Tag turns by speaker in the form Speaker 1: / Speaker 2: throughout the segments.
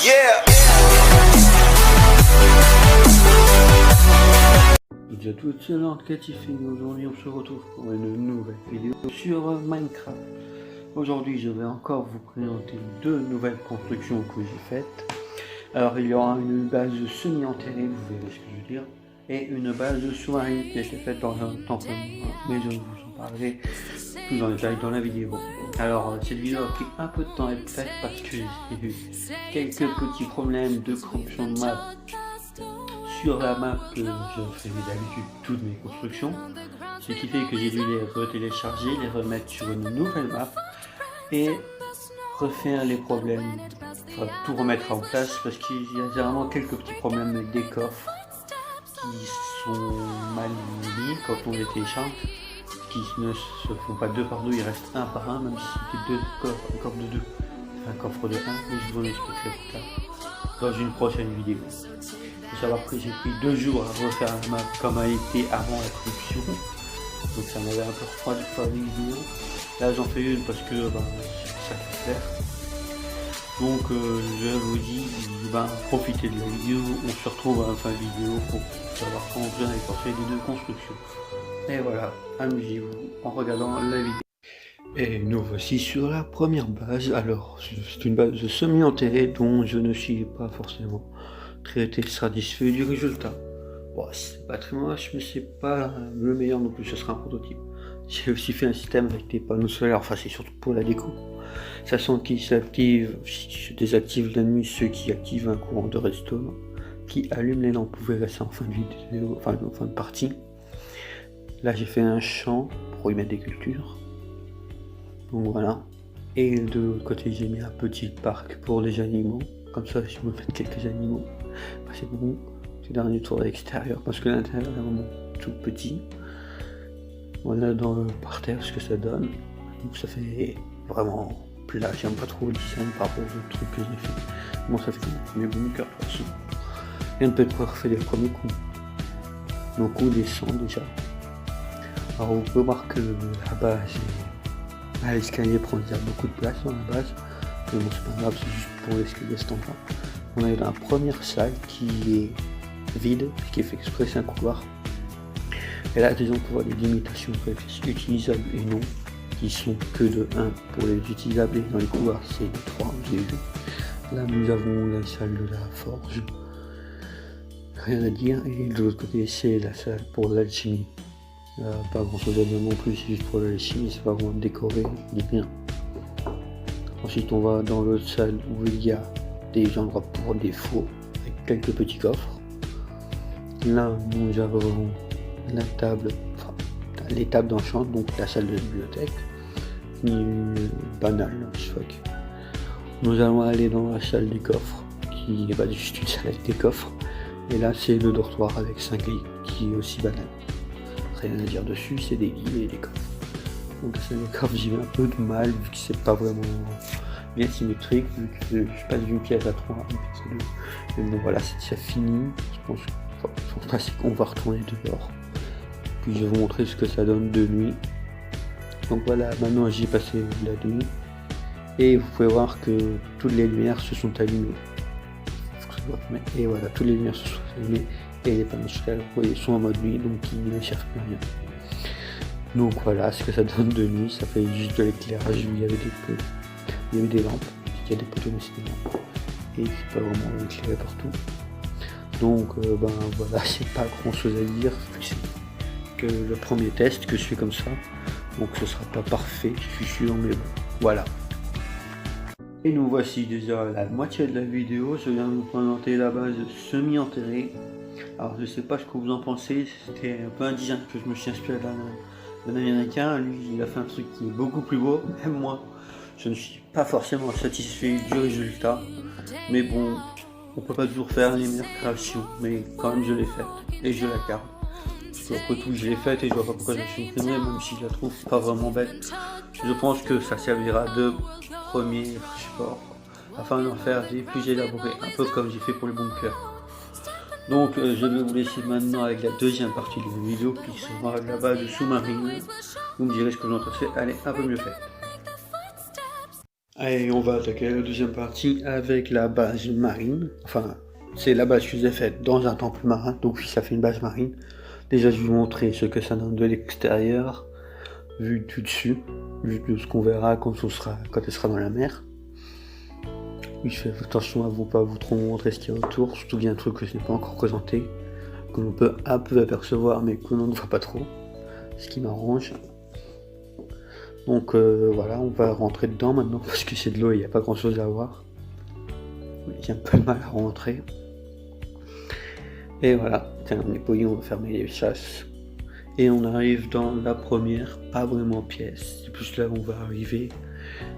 Speaker 1: Yeah.
Speaker 2: Salut à toutes, c'est l'Enquête et aujourd'hui on se retrouve pour une nouvelle vidéo sur Minecraft. Aujourd'hui je vais encore vous présenter deux nouvelles constructions que j'ai faites. Alors il y aura une base semi-enterrée, vous verrez ce que je veux dire, et une base sous-marine qui a été faite dans un temps commun, mais je vous en parlerai plus en détail dans la vidéo. Alors cette vidéo a pris un peu de temps à être faite parce que j'ai eu quelques petits problèmes de corruption de map sur la map que je fais d'habitude toutes mes constructions, ce qui fait que j'ai dû les retélécharger, les remettre sur une nouvelle map et refaire les problèmes, enfin tout remettre en place parce qu'il y a vraiment quelques petits problèmes avec des coffres qui sont mal mis quand on les télécharge, qui ne se font pas deux par deux, il reste un par un, même si c'était deux coffres, un coffre de deux, un coffre de un, mais je vous en expliquerai plus tard dans une prochaine vidéo. Il faut savoir que j'ai pris 2 jours à refaire la map comme elle était avant la corruption, donc ça m'avait un peu refroidi de faire des vidéos. Là j'en fais une parce que ça fait faire. Donc je vous dis, profitez de la vidéo, on se retrouve à la fin de la vidéo pour savoir comment bien efforcer les deux constructions. Et voilà, amusez-vous en regardant la vidéo. Et nous voici sur la première base. Alors c'est une base semi-enterrée dont je ne suis pas forcément très satisfait du résultat. Bon, c'est pas très moche, mais c'est pas le meilleur non plus, ce sera un prototype. J'ai aussi fait un système avec des panneaux solaires, enfin c'est surtout pour la déco. Sachant qu'il s'active, si je désactive la nuit, ceux qui activent un courant de redstone qui allume les lampes. Vous verrez ça en fin de vidéo, enfin en fin de partie. Là j'ai fait un champ pour y mettre des cultures. Donc voilà. Et de l'autre côté j'ai mis un petit parc pour les animaux. Comme ça si vous faites quelques animaux, c'est bon. C'est dernier tour à l'extérieur parce que l'intérieur est vraiment tout petit. Voilà dans le parterre ce que ça donne. Donc ça fait vraiment plat, j'aime pas trop le design par rapport aux autres trucs que j'ai fait. Bon ça fait comme le premier bunker de toute façon. Rien ne peut être refait dès le premier coup. Donc on descend déjà. Alors vous pouvez voir que la base, l'escalier prend déjà beaucoup de place dans la base. Mais bon c'est pas grave, c'est juste pour l'escalier cet endroit. On a la première salle qui est vide, ce qui est fait exprès, c'est un couloir. Et là déjà on peut voir les limitations utilisables et non, qui sont que de 1 pour les utilisables et dans les couloirs c'est de 3, j'ai vu. Là nous avons la salle de la forge, rien à dire, et de l'autre côté c'est la salle pour l'alchimie. Pas grand chose à dire non plus, c'est juste pour l'alchimie, c'est pas vraiment décoré ni rien. Ensuite on va dans l'autre salle où il y a des endroits pour des fours avec quelques petits coffres. Là nous avons la table, enfin les tables d'enchant, donc la salle de bibliothèque, banale, fuck. Nous allons aller dans la salle des coffres, qui est pas juste une salle avec des coffres, et là c'est le dortoir avec 5 lits, qui est aussi banal. Rien à dire dessus, c'est des lits et des coffres. Donc la salle des coffres j'y vais un peu de mal, vu que c'est pas vraiment bien symétrique, vu que je passe d'une pièce à 3, une pièce à 2. Mais bon voilà, c'est déjà fini, je pense qu'on va retourner dehors. Puis je vais vous montrer ce que ça donne de nuit. Donc voilà, maintenant j'ai passé la nuit et vous pouvez voir que toutes les lumières se sont allumées. Et voilà, toutes les lumières se sont allumées et les panneaux solaires sont en mode nuit, donc ils ne cherchent plus rien. Donc voilà ce que ça donne de nuit, ça fait juste de l'éclairage, il y avait des lampes, il y a des poteaux mais c'est des lampes et c'est pas vraiment éclairé partout. Donc voilà, c'est pas grand chose à dire, que le premier test que je fais comme ça, donc ce sera pas parfait, je suis sûr, mais bon, voilà. Et nous voici déjà à la moitié de la vidéo, je viens de vous présenter la base semi-enterrée. Alors je sais pas ce que vous en pensez, c'était un peu un design que je me suis inspiré d'un américain, lui il a fait un truc qui est beaucoup plus beau, même moi, je ne suis pas forcément satisfait du résultat, mais bon, on peut pas toujours faire les meilleures créations, mais quand même je l'ai faite, et je la garde. Après tout je l'ai faite et je vois pas pourquoi je me suis imprimé, même si je la trouve pas vraiment bête. Je pense que ça servira de premier support afin d'en faire des plus élaborés, un peu comme j'ai fait pour le bunker. Donc je vais vous laisser maintenant avec la deuxième partie de la vidéo qui sera la base sous-marine. Vous me direz ce que vous en pensez, elle est un peu mieux faite. Allez, on va attaquer la deuxième partie avec la base marine. Enfin, c'est la base que j'ai faite dans un temple marin, donc oui, ça fait une base marine. Déjà, je vais vous montrer ce que ça donne de l'extérieur, vu du dessus, vu de ce qu'on verra quand elle sera dans la mer. Oui, je fais attention à ne pas vous trop montrer ce qu'il y a autour, surtout qu'il y a un truc que je n'ai pas encore présenté, que l'on peut un peu apercevoir, mais que l'on ne voit pas trop, ce qui m'arrange. Donc voilà, on va rentrer dedans maintenant, parce que c'est de l'eau et il n'y a pas grand chose à voir. J'ai un peu de mal à rentrer. Et voilà, tiens, on est poli, on va fermer les chasses. Et on arrive dans la première, pas vraiment pièce, c'est plus là où on va arriver.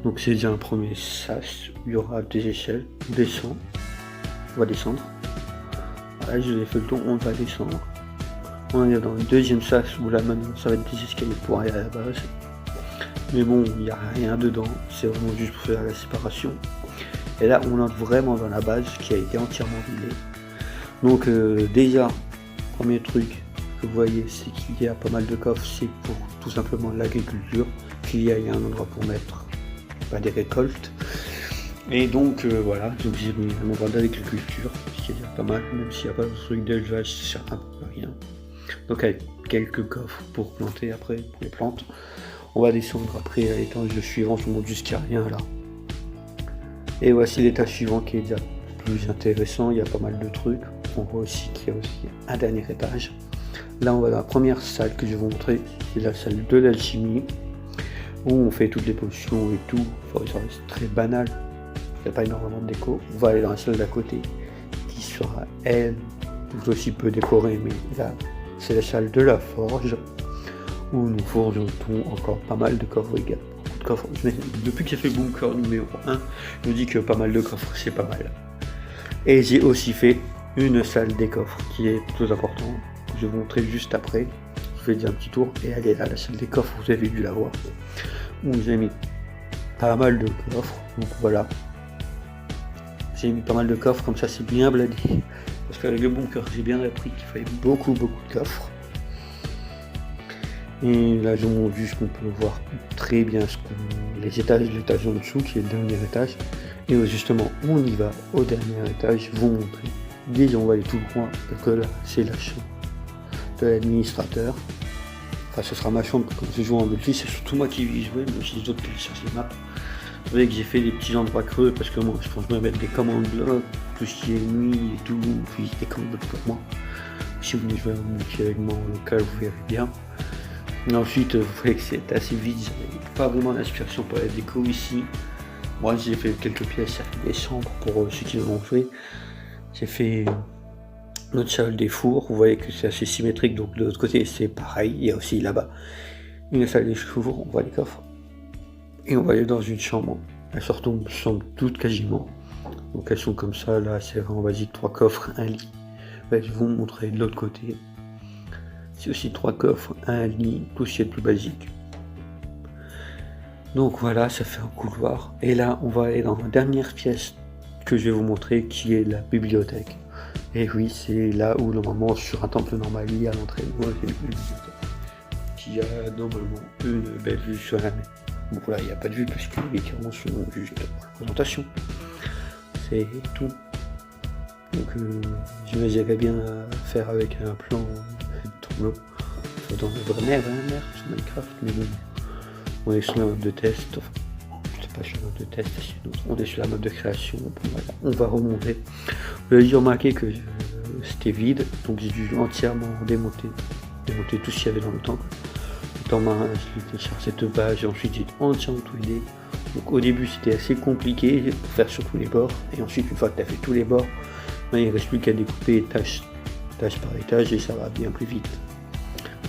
Speaker 2: Donc c'est déjà un premier sas, où il y aura des échelles, on va descendre. Voilà, je l'ai fait le tour, on va descendre. On arrive dans le deuxième sas, où là maintenant ça va être des escaliers pour aller à la base. Mais bon, il n'y a rien dedans, c'est vraiment juste pour faire la séparation. Et là, on entre vraiment dans la base qui a été entièrement vidée. Donc déjà, premier truc que vous voyez, c'est qu'il y a pas mal de coffres, c'est pour tout simplement l'agriculture, qu'il y a un endroit pour mettre des récoltes. Et donc voilà, donc j'ai mis un endroit d'agriculture, ce qui est déjà pas mal, même s'il n'y a pas de truc d'élevage, ça sert un peu à rien. Donc avec quelques coffres pour planter après, pour les plantes. On va descendre après à l'étage suivant, je monte jusqu'à rien là. Et voici l'étage suivant qui est déjà plus intéressant, il y a pas mal de trucs. On voit aussi qu'il y a aussi un dernier étage. Là on va dans la première salle que je vais vous montrer, c'est la salle de l'alchimie, où on fait toutes les potions et tout. Enfin, ça reste très banal, il n'y a pas énormément de déco. On va aller dans la salle d'à côté, qui sera elle, tout aussi peu décorée, mais là c'est la salle de la forge, où nous forgeons encore pas mal de coffres. Il y a beaucoup de coffres. Depuis que j'ai fait Bunker numéro 1, je me dis que pas mal de coffres c'est pas mal. Et j'ai aussi fait une salle des coffres qui est plus importante. Je vais vous montrer juste après. Je vais dire un petit tour et aller à la salle des coffres, vous avez dû la voir. Où j'ai mis pas mal de coffres. Donc voilà. J'ai mis pas mal de coffres, comme ça c'est bien blindé. Parce qu'avec le Bunker, j'ai bien appris qu'il fallait beaucoup de coffres. Et là, je montre juste qu'on peut voir très bien les étages, l'étage en dessous qui est le dernier étage. Et justement, on y va au dernier étage, vous montrer. Déjà, on va aller tout droit, parce que là, c'est la chambre de l'administrateur. Enfin, ce sera ma chambre, comme je joue en multi, c'est surtout moi qui vais y jouer, mais aussi les autres qui cherchent les maps. Vous voyez que j'ai fait des petits endroits creux, parce que moi, je pense que je vais mettre des commandes blocs, tout ce qui est nuit et tout, puis des commandes blocs pour moi. Si vous venez jouer en multi avec moi en local, vous verrez bien. Et ensuite, vous voyez que c'est assez vide, j'avais pas vraiment d'inspiration pour la déco ici. Moi, j'ai fait quelques pièces, ça fait des chambres pour ceux qui l'ont fait. J'ai fait notre salle des fours, vous voyez que c'est assez symétrique, donc de l'autre côté c'est pareil. Il y a aussi là-bas une salle des fours, on voit les coffres. Et on va aller dans une chambre. Elles sortent toutes quasiment. Donc elles sont comme ça, là c'est vraiment basique, 3 coffres, un lit. Je vais vous montrer de l'autre côté. C'est aussi 3 coffres, un lit, tout ce qui est plus basique. Donc voilà, ça fait un couloir. Et là, on va aller dans la dernière pièce que je vais vous montrer, qui est la bibliothèque. Et oui, c'est là où normalement, sur un temple normal, il y a l'entrée. Moi, c'est une bibliothèque qui a normalement une belle vue sur la mer. Bon là, il n'y a pas de vue parce que les écrans sont juste représentation. C'est tout. Donc j'imagine bien faire avec un plan tableau dans le vrai mer sur Minecraft, mais bon, on est sur la map de test, enfin, je sais pas sur la map de test, on est sur la map de création, bon, voilà, on va remonter. Vous avez dû remarquer que c'était vide, donc j'ai dû entièrement démonter tout ce qu'il y avait dans le temple. Dans ma j'ai téléchargé cette page et ensuite j'ai entièrement tout vidé. Donc au début c'était assez compliqué pour faire sur tous les bords, et ensuite une fois que tu as fait tous les bords, il ne reste plus qu'à découper étage par étage et ça va bien plus vite.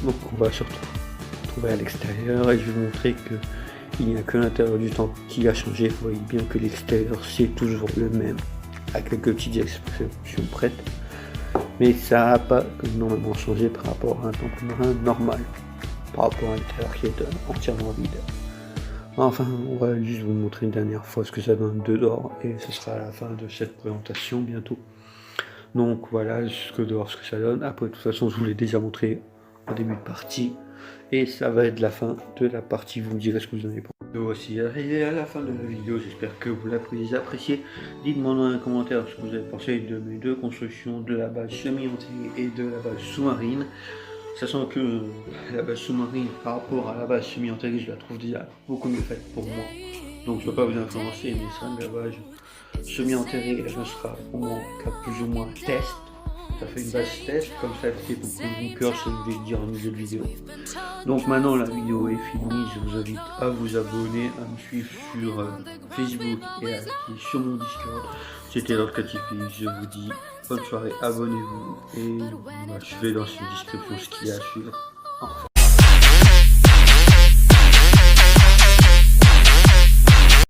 Speaker 2: Donc on va se retrouver à l'extérieur et je vais vous montrer qu'il n'y a que l'intérieur du temple qui a changé. Vous voyez bien que l'extérieur c'est toujours le même, avec quelques petites expressions prêtes, mais ça n'a pas normalement changé par rapport à un temple marin normal, par rapport à l'intérieur qui est entièrement vide. Enfin, on va juste vous montrer une dernière fois ce que ça donne dehors et ce sera à la fin de cette présentation bientôt. Donc voilà ce que ça donne. Après de toute façon je vous l'ai déjà montré en début de partie et ça va être la fin de la partie. Vous me direz ce que vous en avez pensé. Voici arrivé à la fin de la vidéo, j'espère que vous l'avez apprécié. Dites-moi dans les commentaires ce que vous avez pensé de mes deux constructions, de la base semi-enterrée et de la base sous-marine. Sachant que la base sous-marine par rapport à la base semi-enterrée, je la trouve déjà beaucoup mieux faite pour moi. Donc je ne vais pas vous influencer, mais ça, la base semi-enterrée, elle sera pour moi cas plus ou moins test. Ça fait une base test, comme ça fait pour prendre mon cœur, ce que je vais dire en milieu de vidéo. Donc maintenant la vidéo est finie, je vous invite à vous abonner, à me suivre sur Facebook et à cliquer sur mon Discord. C'était Lord TV, je vous dis bonne soirée, abonnez-vous et je vais dans une description ce qu'il y a à suivre. Enfin.